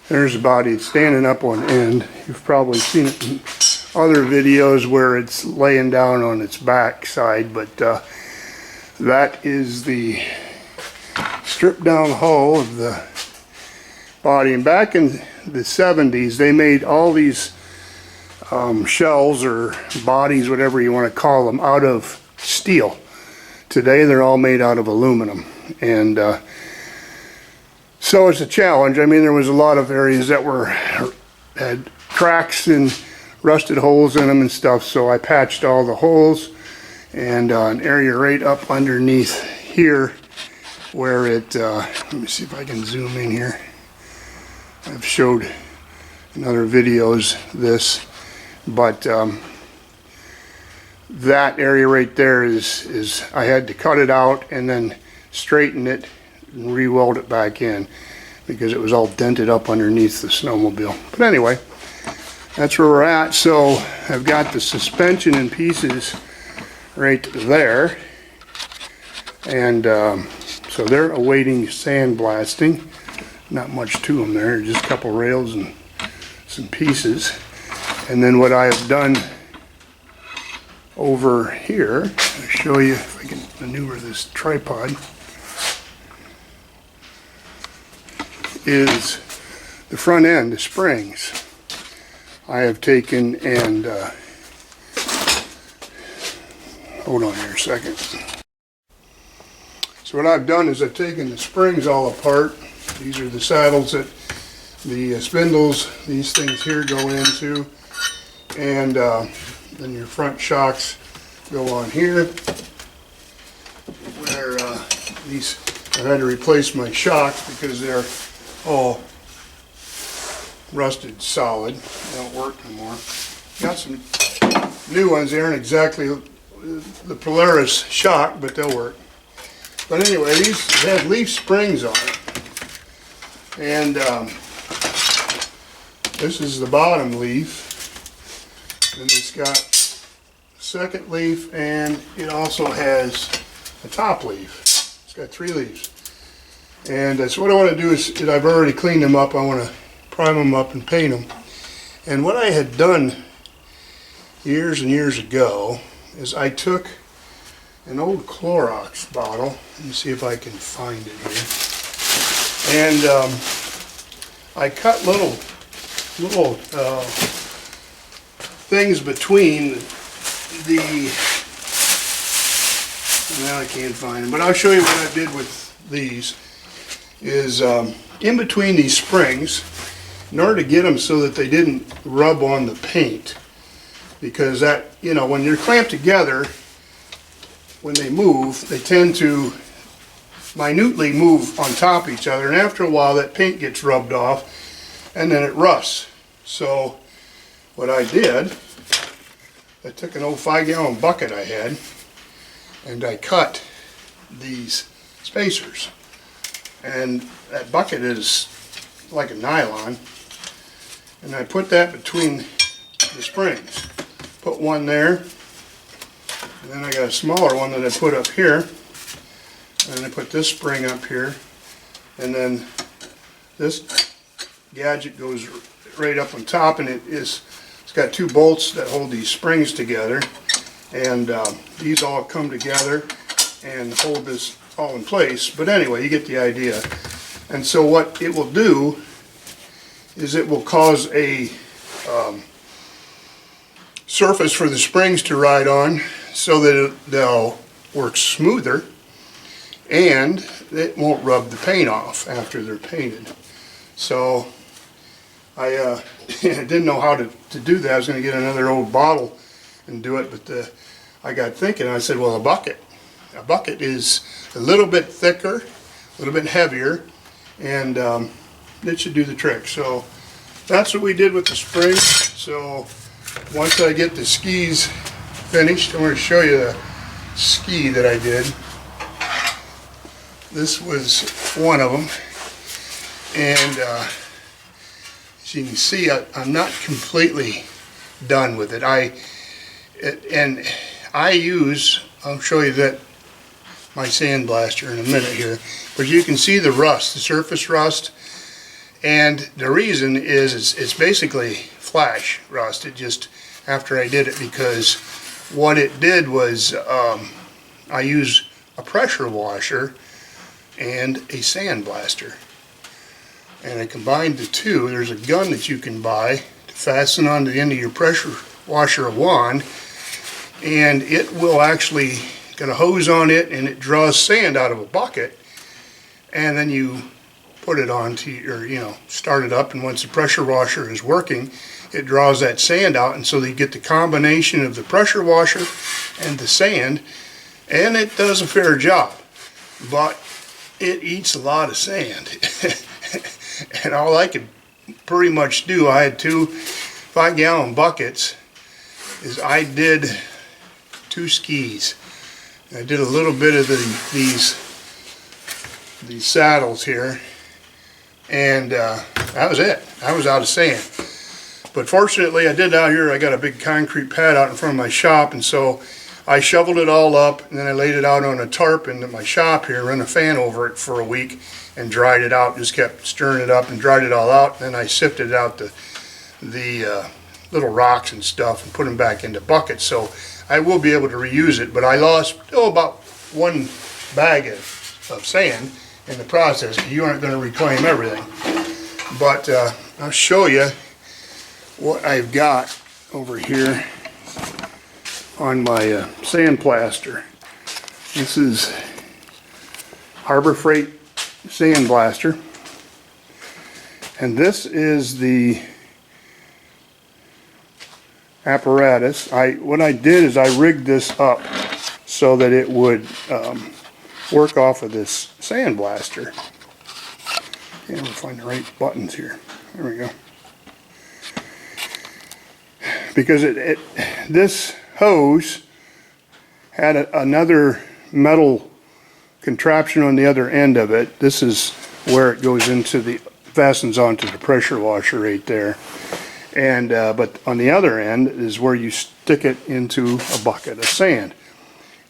There's the body. It's standing up on end. You've probably seen it in other videos where it's laying down on its back side, but that is the stripped down hull of the body. And back in the 70s, they made all these shells or bodies, whatever you want to call them, out of steel. Today they're all made out of aluminum, and so it's a challenge. I mean, there was a lot of areas that had cracks and rusted holes in them and stuff, so I patched all the holes, and an area right up underneath here where it let me see if I can zoom in here. I've showed in other videos this, but that area right there is I had to cut it out and then straighten it and re-weld it back in because it was all dented up underneath the snowmobile. But anyway, that's where we're at. So I've got the suspension in pieces right there, and so they're awaiting sandblasting. Not much to them there, just a couple rails and some pieces. And then what I have done over here, I'll show you if I can maneuver this tripod, is the front end, the springs. I have taken and, hold on here a second. So what I've done is I've taken the springs all apart. These are the saddles that the spindles, these things here go into, and then your front shocks go on here, where these, I had to replace my shocks because they're all rusted solid. They don't work anymore. Got some new ones. They aren't exactly the Polaris shock, but they'll work. But anyway, these have leaf springs on it. And this is the bottom leaf. And it's got a second leaf, and it also has a top leaf. It's got 3 leaves. And so what I want to do is I've already cleaned them up. I want to prime them up and paint them. And what I had done years and years ago is I took an old Clorox bottle. Let me see if I can find it here. And I cut little things between the, now I can't find them, but I'll show you what I did with these. Is in between these springs, in order to get them so that they didn't rub on the paint, because that, you know, when they're clamped together, when they move, they tend to minutely move on top of each other, and after a while that paint gets rubbed off and then it rusts. So what I did, I took an old 5-gallon bucket I had, and I cut these spacers. And that bucket is like a nylon, and I put that between the springs. Put one there, and then I got a smaller one that I put up here, and I put this spring up here, and then this gadget goes right up on top, and it's got 2 bolts that hold these springs together, and these all come together and hold this all in place. But anyway, you get the idea. And so what it will do is it will cause a surface for the springs to ride on, so that they'll work smoother, and it won't rub the paint off after they're painted. So I didn't know how to do that. I was going to get another old bottle and do it, but I got thinking, I said, well, a bucket is a little bit thicker, a little bit heavier, and it should do the trick. So that's what we did with the springs. So once I get the skis finished, I'm going to show you the ski that I did. This was one of them, and as you can see, I'm not completely done with it. I'll show you that my sandblaster in a minute here, but you can see the rust, the surface rust, And the reason is it's basically flash rust. It just, after I did it, because what it did was I used a pressure washer and a sandblaster. And I combined the two. There's a gun that you can buy to fasten on to the end of your pressure washer wand, and it will actually got a hose on it, and it draws sand out of a bucket, and then you put it on to your, start it up, and once the pressure washer is working, it draws that sand out, and so you get the combination of the pressure washer and the sand, and it does a fair job, but it eats a lot of sand. And all I could pretty much do, I had 2 5-gallon buckets, is I did 2 skis. I did a little bit of these saddles here, and that was it. I was out of sand. But fortunately, I did out here, I got a big concrete pad out in front of my shop, and so I shoveled it all up, and then I laid it out on a tarp in my shop here, run a fan over it for a week, and dried it out. Just kept stirring it up and dried it all out. And then I sifted out the little rocks and stuff and put them back into buckets. So I will be able to reuse it, but I lost about 1 bag of sand in the process. You aren't going to reclaim everything. But I'll show you what I've got over here on my sandblaster. This is Harbor Freight sandblaster, and this is the apparatus. What I did is I rigged this up so that it would work off of this sandblaster. And we'll find the right buttons here. There we go. Because this hose had another metal contraption on the other end of it. This is where it goes into fastens onto the pressure washer right there. And but on the other end is where you stick it into a bucket of sand.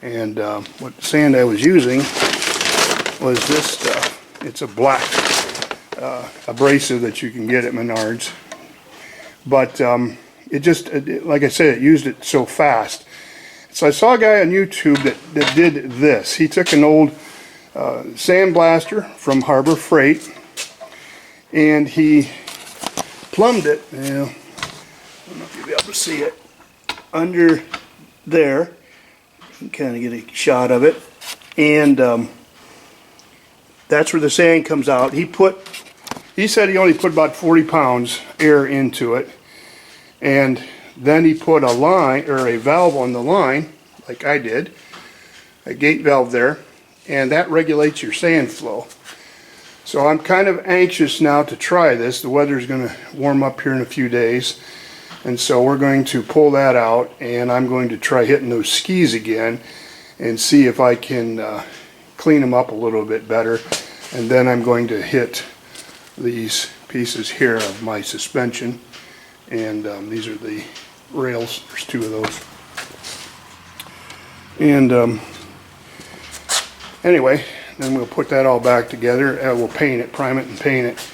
And what sand I was using was this stuff. It's a black abrasive that you can get at Menards. But like I said, it used it so fast. So I saw a guy on YouTube that did this. He took an old sandblaster from Harbor Freight, and he plumbed it. I don't know if you'll be able to see it under there. You can kind of get a shot of it, and that's where the sand comes out. He said he only put about 40 pounds air into it, and then he put a line or a valve on the line, like I did, a gate valve there, and that regulates your sand flow. So I'm kind of anxious now to try this. The weather's going to warm up here in a few days, and so we're going to pull that out, and I'm going to try hitting those skis again and see if I can clean them up a little bit better. And then I'm going to hit these pieces here of my suspension, and these are the rails. There's 2 of those. And anyway, then we'll put that all back together. We'll paint it, prime it and paint it.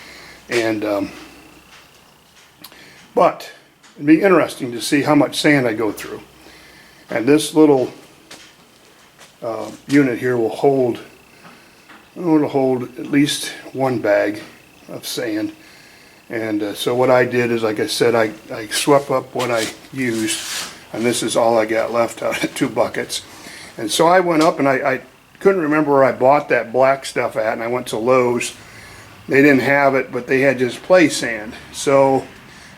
And but it'd be interesting to see how much sand I go through. And this little unit here will hold, it'll hold at least 1 bag of sand. And so what I did is, like I said, I swept up what I used, and this is all I got left out of 2 buckets. And so I went up, and I couldn't remember where I bought that black stuff at, and I went to Lowe's. They didn't have it, but they had just play sand. So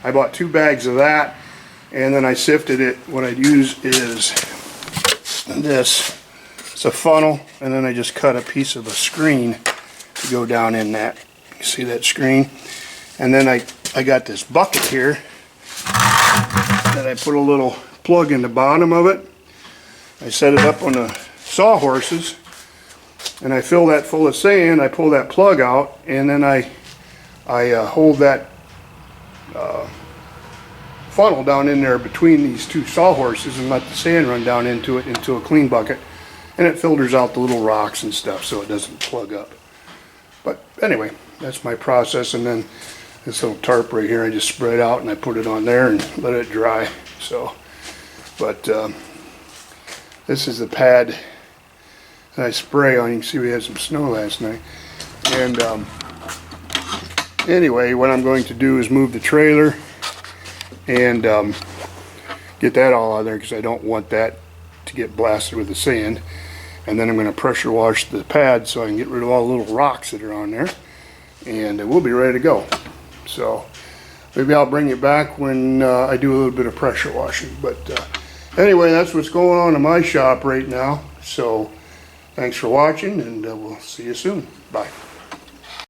I bought 2 bags of that, and then I sifted it. What I'd use is this. It's a funnel, and then I just cut a piece of a screen to go down in that. You see that screen? And then I got this bucket here that I put a little plug in the bottom of it. I set it up on the sawhorses, and I fill that full of sand. I pull that plug out, and then I hold that funnel down in there between these 2 sawhorses and let the sand run down into it, into a clean bucket, and it filters out the little rocks and stuff so it doesn't plug up. But anyway, that's my process. And then this little tarp right here, I just spread out and I put it on there and let it dry. So, but this is the pad that I spray on. You can see we had some snow last night. And anyway, what I'm going to do is move the trailer and get that all out of there, because I don't want that to get blasted with the sand. And then I'm going to pressure wash the pad so I can get rid of all the little rocks that are on there, and we'll be ready to go. So maybe I'll bring you back when I do a little bit of pressure washing. But anyway, that's what's going on in my shop right now. So thanks for watching, and we'll see you soon. Bye.